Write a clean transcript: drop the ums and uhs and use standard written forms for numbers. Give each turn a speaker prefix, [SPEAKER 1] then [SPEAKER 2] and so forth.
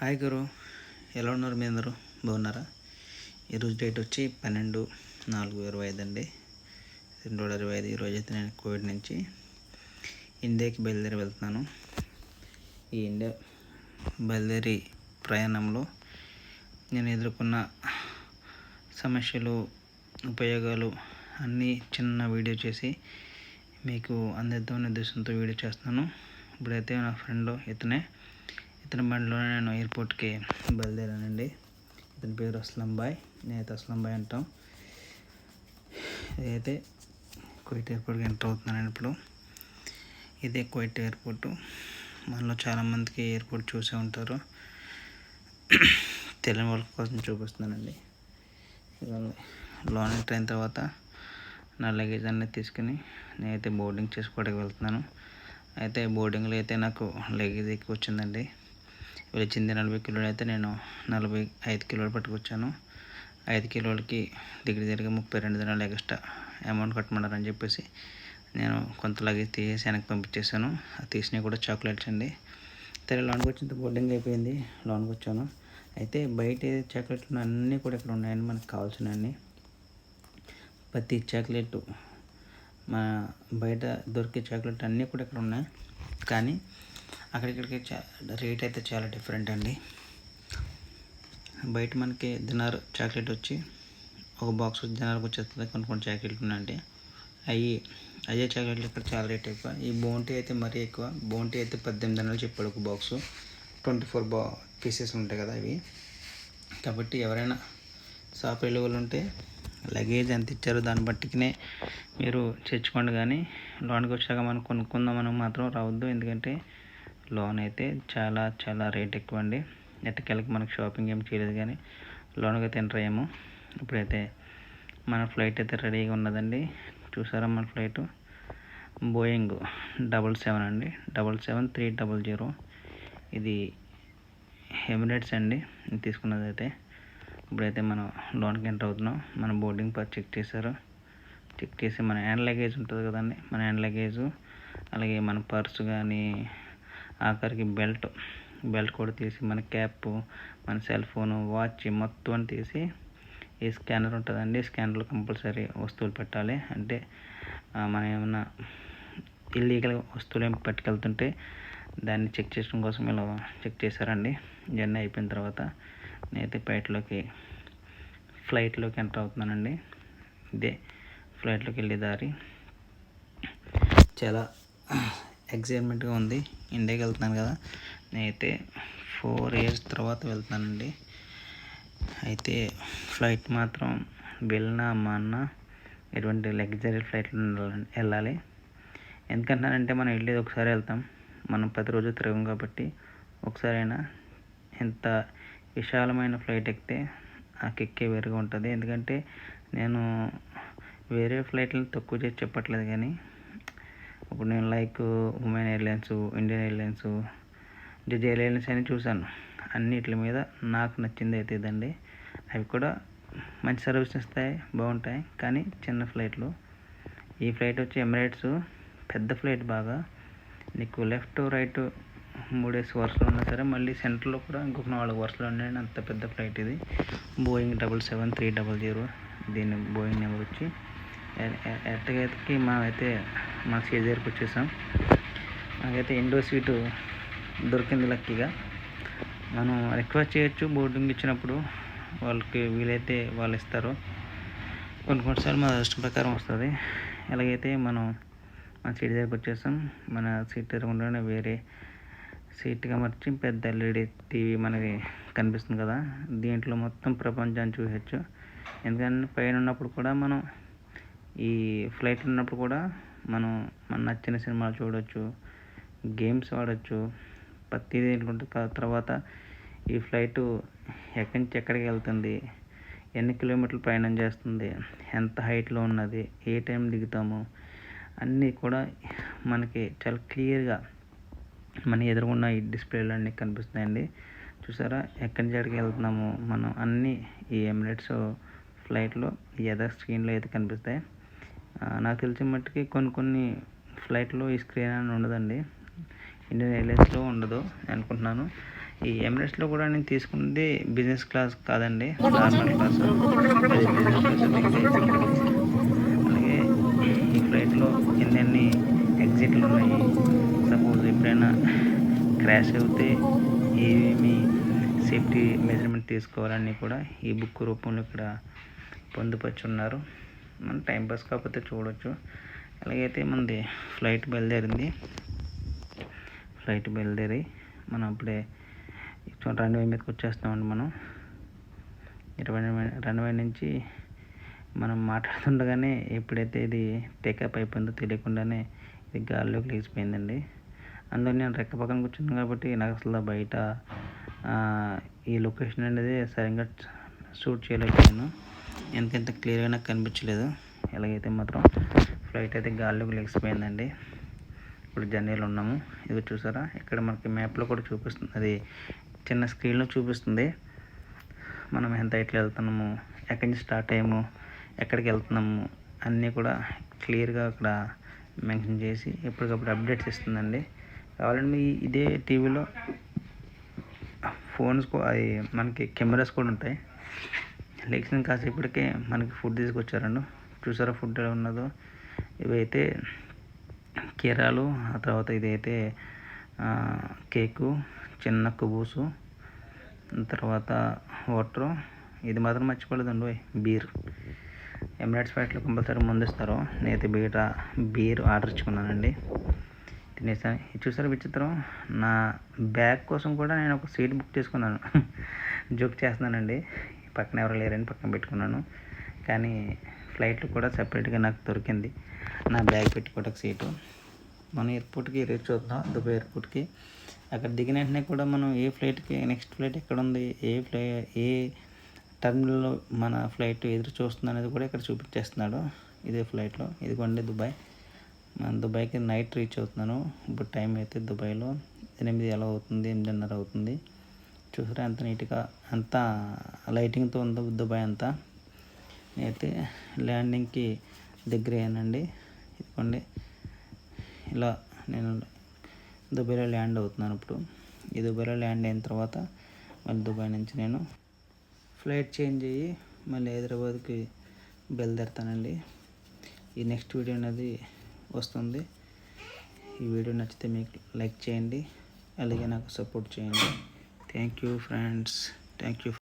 [SPEAKER 1] Hi గురు, ఎలా ఉన్నారు మీ అందరూ? బాగున్నారా? ఈరోజు డేట్ వచ్చి 12/4/25 అండి, 2025. ఈరోజు అయితే నేను కోవిడ్ నుంచి ఇండియాకి బయలుదేరి వెళ్తున్నాను. ఈ ఇండియా బయలుదేరి ప్రయాణంలో నేను ఎదుర్కొన్న సమస్యలు, ఉపయోగాలు అన్నీ చిన్న వీడియో చేసి మీకు అందిద్దామనే ఉద్దేశంతో వీడియో చేస్తున్నాను. ఇప్పుడైతే నా ఫ్రెండ్ ఇతని బండిలోనే నేను ఎయిర్పోర్ట్కి బయలుదేరానండి. ఇతని పేరు అస్లం బాయ్, నేనైతే అస్లం బాయ్ అంటాం. ఇదైతే కువైట్ ఎయిర్పోర్ట్కి ఎంటర్ అవుతున్నాను ఇప్పుడు. ఇదే కువైట్ ఎయిర్పోర్టు. మనలో చాలామందికి ఎయిర్పోర్ట్ చూసే ఉంటారు, తెలియని వాళ్ళ కోసం చూపిస్తున్నానండి. లోన్ ఎంటర్ అయిన తర్వాత నా లగేజ్ అన్నీ తీసుకుని నేనైతే బోర్డింగ్ చేసుకోవడానికి వెళ్తున్నాను. అయితే బోర్డింగ్లో అయితే నాకు లగేజ్ ఎక్కువ వచ్చిందండి. వచ్చింది 40 కిలోలు, అయితే నేను 45 కిలోలు పట్టుకొచ్చాను. 5 కిలోలకి దగ్గర 32 దినాలు ఎక్స్ట్రా అమౌంట్ కట్టమన్నారని చెప్పేసి నేను కొంత లగేజ్ తీసేసి వెనక్కి పంపించేశాను. అది తీసినవి కూడా చాక్లెట్స్ అండి. సరే, లోన్కి వచ్చిన బోర్డింగ్ అయిపోయింది, లోన్కి వచ్చాను. అయితే బయట ఏదైతే చాక్లెట్లు అన్నీ కూడా ఇక్కడ ఉన్నాయండి, మనకు కావాల్సినవన్నీ. ప్రతి చాక్లెట్, మన బయట దొరికే చాక్లెట్ అన్నీ కూడా ఇక్కడ ఉన్నాయి. కానీ అక్కడికి రేట్ అయితే చాలా డిఫరెంట్ అండి. బయట మనకి దినార్ చాక్లెట్ వచ్చి ఒక బాక్స్ దినార్కి వచ్చేస్తుంది. కొన్ని చాక్లెట్లు ఉన్నాయండి, అయ్యే చాక్లెట్లు ఇక్కడ చాలా రేట్ ఎక్కువ. ఈ బౌంటీ అయితే మరీ ఎక్కువ. బౌంటీ అయితే 18 దినాలు చెప్పాడు ఒక బాక్సు. 24 పీసెస్ ఉంటాయి కదా ఇవి. కాబట్టి ఎవరైనా షాప్ వెళ్ళే ఉంటే లగేజ్ ఎంత ఇచ్చారో దాన్ని బట్టినే మీరు తెచ్చుకోండి. కానీ లోన్కి వచ్చాక మనం కొనుక్కుందామని మాత్రం రావద్దు. ఎందుకంటే లోన్ అయితే చాలా చాలా రేట్ ఎక్కువ అండి. ఎట్టకెళ్ళకి మనకు షాపింగ్ ఏం చేయలేదు, కానీ లోన్కి అయితే ఎంటర్ అయ్యాము. ఇప్పుడైతే మన ఫ్లైట్ అయితే రెడీగా ఉన్నదండి. చూసారా మన ఫ్లైట్? బోయింగ్ 77 అండి, 777-300. ఇది ఎమిరేట్స్ అండి తీసుకున్నది. అయితే ఇప్పుడైతే మనం లోన్కి ఎంటర్ అవుతున్నాం. మన బోర్డింగ్ పాస్ చెక్ చేసి మన హ్యాండ్ లగేజ్ ఉంటుంది కదండి, మన హ్యాండ్ లగేజు, అలాగే మన పర్సు కానీ, ఆఖరికి బెల్ట్ కూడా తీసి, మన క్యాప్, మన సెల్ ఫోను, వాచ్ మొత్తం తీసి ఈ స్కానర్ ఉంటుందండి. స్కానర్లో కంపల్సరీ వస్తువులు పెట్టాలి. అంటే మనం ఏమన్నా ఇల్లీగల్ వస్తువులు ఏమి పట్టుకెళ్తుంటే దాన్ని చెక్ చేయడం కోసం ఇలా చెక్ చేశారండి. ఇవన్నీ అయిపోయిన తర్వాత నేనైతే ఫ్లైట్లోకి ఎంటర్ అవుతున్నానండి. ఇదే ఫ్లైట్లోకి వెళ్ళే దారి. చాలా ఎక్సైట్మెంట్గా ఉంది. ఇండియాకి వెళ్తున్నాను కదా, నేనైతే 4 years తర్వాత వెళ్తున్నానండి. అయితే ఫ్లైట్ మాత్రం వెళ్ళినా అన్న ఎటువంటి లగ్జరీ ఫ్లైట్లో వెళ్ళాలి. ఎందుకంటున్నానంటే మనం వెళ్ళేది ఒకసారి వెళ్తాం, మనం ప్రతిరోజు తిరగం. కాబట్టి ఒకసారైనా ఎంత విశాలమైన ఫ్లైట్ ఎక్కితే ఆ కిక్కే వేరుగా ఉంటుంది. ఎందుకంటే నేను వేరే ఫ్లైట్లను తక్కువ చేసి చెప్పట్లేదు, కానీ ఇప్పుడు నేను women airlines, Indian airlines, jet airlines అని చూశాను. అన్నిటి మీద నాకు నచ్చింది అయితే ఇదండి. అవి కూడా మంచి సర్వీస్ ఇస్తాయి, బాగుంటాయి. కానీ చిన్న ఫ్లైట్లు. ఈ ఫ్లైట్ వచ్చి ఎమిరేట్స్, పెద్ద ఫ్లైట్. బాగా నీకు లెఫ్ట్ రైట్ 3 వరుసలు ఉన్నా సరే, మళ్ళీ సెంటర్లో కూడా ఇంకొక 4 వరుసలు ఉన్నాయండి. అంత పెద్ద ఫ్లైట్ ఇది. బోయింగ్ 777-300. దీని బోయింగ్ నెంబర్ వచ్చి ఎట్టగైతే మనమైతే మన సీట్ దగ్గరికి వచ్చేసాం. నాకైతే ఇండో సీటు దొరికింది లక్కీగా. మనం రిక్వెస్ట్ చేయొచ్చు బోర్డింగ్ ఇచ్చినప్పుడు, వాళ్ళకి వీలైతే వాళ్ళు ఇస్తారు. కొన్నిసార్లు మన ఇష్టం ప్రకారం వస్తుంది. ఎలాగైతే మనం మన సీట్ దగ్గరికి వచ్చేసాం. మన సీట్ దగ్గర వేరే సీట్గా మర్చి పెద్ద ఎల్ఈడి టీవీ మనకి కనిపిస్తుంది కదా, దీంట్లో మొత్తం ప్రపంచాన్ని చూసొచ్చు. ఎందుకంటే పైన ఉన్నప్పుడు కూడా మనం, ఈ ఫ్లైట్లో ఉన్నప్పుడు కూడా మనం మన నచ్చిన సినిమాలు చూడవచ్చు, గేమ్స్ ఆడవచ్చు, ప్రతిదీ ఉంటుంది. తర్వాత ఈ ఫ్లైటు ఎక్కడి నుంచి ఎక్కడికి వెళ్తుంది, ఎన్ని కిలోమీటర్లు ప్రయాణం చేస్తుంది, ఎంత హైట్లో ఉన్నది, ఏ టైం దిగుతాము, అన్నీ కూడా మనకి చాలా క్లియర్గా మన ఎదురుగున్న ఈ డిస్ప్లేలో అన్నీ కనిపిస్తున్నాయండి. చూసారా ఎక్కడి నుంచి ఎక్కడికి వెళ్తున్నాము మనం అన్నీ ఈ ఎమిరేట్స్ ఫ్లైట్లో ఈ ఎదర్ స్క్రీన్లో అయితే కనిపిస్తాయి. నాకు తెలిసిన మట్టుకి కొన్ని ఫ్లైట్లో ఈ స్క్రీన్ అని ఉండదండి. ఇండియన్ ఎయిర్లైన్స్లో ఉండదు అనుకుంటున్నాను. ఈ ఎమిరేట్స్లో కూడా నేను తీసుకుంది బిజినెస్ క్లాస్ కాదండి, నార్మల్ క్లాస్. అది బిజినెస్ క్లాస్ మీకు అలాగే ఈ ఫ్లైట్లో ఎన్నెన్ని ఎగ్జిట్లు ఉన్నాయి, సపోజ్ ఎప్పుడైనా క్రాష్ అవుతే ఏమేమి సేఫ్టీ మెజర్మెంట్ తీసుకోవాలన్నీ కూడా ఈ బుక్ రూపంలో ఇక్కడ పొందుపరుచున్నారు. మనం టైంపాస్ కాకపోతే చూడవచ్చు. అలాగైతే మనది ఫ్లైట్ బయలుదేరి మనం అప్పుడే రన్వే మీదకి వచ్చేస్తామండి. మనం రన్వే నుంచి మనం మాట్లాడుతుండగానే ఎప్పుడైతే ఇది టేకప్ అయిపోయిందో తెలియకుండానే ఇది గాల్లోకి లేచిపోయిందండి. అందులో నేను రెక్క పక్కన కూర్చున్నాను కాబట్టి నాకు అసలు బయట ఈ లొకేషన్ అనేది సరిగ్గా షూట్ చేయలేకపోయాను, ఎందుకంత క్లియర్గా నాకు కనిపించలేదు. ఎలాగైతే మాత్రం ఫ్లైట్ అయితే గాల్లోకి లేచిపోయిందండి. ఇప్పుడు జర్నీలో ఉన్నాము. ఇది చూసారా, ఇక్కడ మనకి మ్యాప్లో కూడా చూపిస్తుంది, అది చిన్న స్క్రీన్లో చూపిస్తుంది మనం ఎంత హైట్లో వెళ్తున్నాము, ఎక్కడి నుంచి స్టార్ట్ అయ్యాము, ఎక్కడికి వెళ్తున్నాము అన్నీ కూడా క్లియర్గా అక్కడ మెన్షన్ చేసి ఎప్పటికప్పుడు అప్డేట్స్ ఇస్తుందండి. కావాలంటే ఇదే టీవీలో ఫోన్స్ అది మనకి కెమెరాస్ కూడా ఉంటాయి. లెగ్సిన కాసేపటికే మనకి ఫుడ్ తీసుకొచ్చారండి. చూసారా ఫుడ్ ఎలా ఉన్నదో. ఇవైతే కీరాలు, ఆ తర్వాత ఇదైతే కేకు, చిన్న కుబూసు, తర్వాత వాటరు. ఇది మాత్రం మర్చిపోలేదండి, బీర్. ఎమిరేట్స్ ఫ్లైట్లో కంపల్సరీ ముందిస్తారు. నేనైతే బీర్ ఆర్డర్ ఇచ్చుకున్నానండి, తినేసాను. ఇది చూసారా విచిత్రం, నా బ్యాగ్ కోసం కూడా నేను ఒక సీట్ బుక్ చేసుకున్నాను. జోక్ చేస్తున్నానండి, పక్కన ఎవరు లేరని పక్కన పెట్టుకున్నాను. కానీ ఫ్లైట్లో కూడా సపరేట్గా నాకు దొరికింది నా బ్యాగ్ పెట్టుకోవడానికి సీటు. మనం ఎయిర్పోర్ట్కి రీచ్ అవుతున్నాం, దుబాయ్ ఎయిర్పోర్ట్కి. అక్కడ దిగిన వెంటనే కూడా మనం ఏ ఫ్లైట్కి నెక్స్ట్ ఫ్లైట్ ఎక్కడ ఉంది, ఏ టర్మినల్లో మన ఫ్లైట్ ఎదురు చూస్తుంది అనేది కూడా ఇక్కడ చూపించేస్తున్నాడు. ఇదే ఫ్లైట్లో ఇదిగోండి దుబాయ్. మన దుబాయ్కి నైట్ రీచ్ అవుతున్నాను. ఇప్పుడు టైం అయితే దుబాయ్లో 8 ఎలా అవుతుంది, 8:30 అవుతుంది. చూసారా ఎంత నీట్గా, అంత లైటింగ్తో ఉందో దుబాయ్ అంతా. నేనైతే ల్యాండింగ్కి దగ్గర అయ్యానండి. ఇదిగోండి ఇలా నేను దుబాయ్లో ల్యాండ్ అవుతున్నాను. ఇప్పుడు ఈ దుబాయ్లో ల్యాండ్ అయిన తర్వాత మళ్ళీ దుబాయ్ నుంచి నేను ఫ్లైట్ చేంజ్ అయ్యి మళ్ళీ హైదరాబాద్కి బయలుదేరుతానండి. ఈ నెక్స్ట్ వీడియో అనేది వస్తుంది. ఈ వీడియో నచ్చితే మీకు లైక్ చేయండి, అలాగే నాకు సపోర్ట్ చేయండి. Thank you friends, thank you.